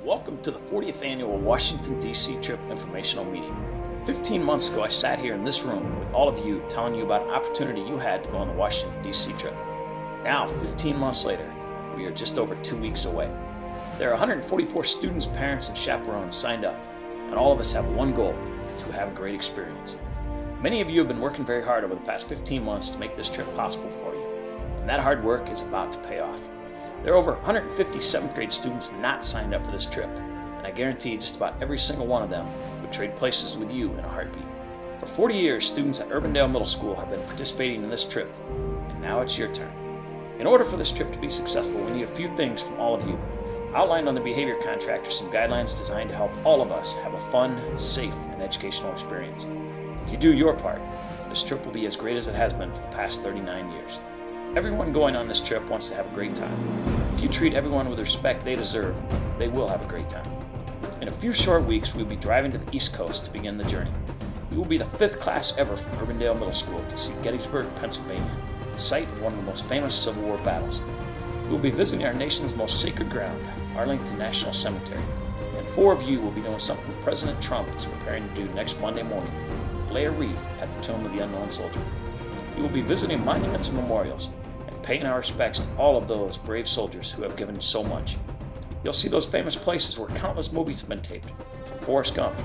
Welcome to the 40th annual Washington, D.C. trip informational meeting. 15 months ago, I sat here in this room with all of you telling you about an opportunity you had to go on the Washington, D.C. trip. Now, 15 months later, we are just over 2 weeks away. There are 144 students, parents, and chaperones signed up, and all of us have one goal: to have a great experience. Many of you have been working very hard over the past 15 months to make this trip possible for you, and that hard work is about to pay off. There are over 150 7th grade students not signed up for this trip, and I guarantee just about every single one of them would trade places with you in a heartbeat. For 40 years, students at Urbandale Middle School have been participating in this trip, and now it's your turn. In order for this trip to be successful, we need a few things from all of you. Outlined on the behavior contract are some guidelines designed to help all of us have a fun, safe, and educational experience. If you do your part, this trip will be as great as it has been for the past 39 years. Everyone going on this trip wants to have a great time. If you treat everyone with the respect they deserve, they will have a great time. In a few short weeks, we'll be driving to the East Coast to begin the journey. We will be the 5th class ever from Urbandale Middle School to see Gettysburg, Pennsylvania, site of one of the most famous Civil War battles. We will be visiting our nation's most sacred ground, Arlington National Cemetery. And 4 of you will be doing something President Trump is preparing to do next Monday morning: lay a wreath at the tomb of the unknown soldier. We will be visiting monuments and memorials, paying our respects to all of those brave soldiers who have given so much. You'll see those famous places where countless movies have been taped, from Forrest Gump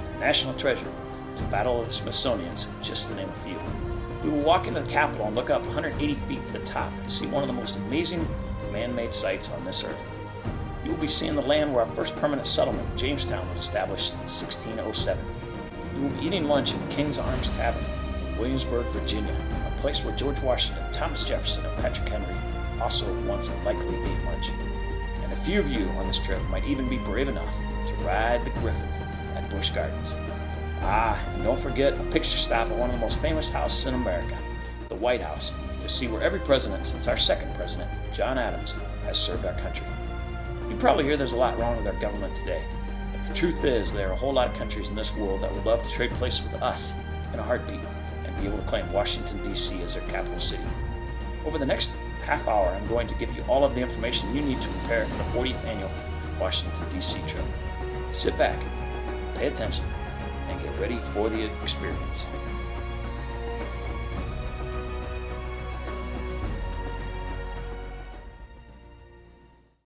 to National Treasure to Battle of the Smithsonians, just to name a few. We will walk into the Capitol and look up 180 feet to the top and see one of the most amazing man-made sights on this earth. You will be seeing the land where our first permanent settlement, Jamestown, was established in 1607. You will be eating lunch in King's Arms Tavern in Williamsburg, Virginia, a place where George Washington, Thomas Jefferson, and Patrick Henry also once likely ate lunch. And a few of you on this trip might even be brave enough to ride the Griffin at Busch Gardens. And don't forget a picture stop at one of the most famous houses in America, the White House, to see where every president since our second president, John Adams, has served our country. You probably hear there's a lot wrong with our government today, but the truth is there are a whole lot of countries in this world that would love to trade places with us in a heartbeat, be able to claim Washington, D.C. as their capital city. Over the next half hour, I'm going to give you all of the information you need to prepare for the 40th annual Washington, D.C. trip. Sit back, pay attention, and get ready for the experience.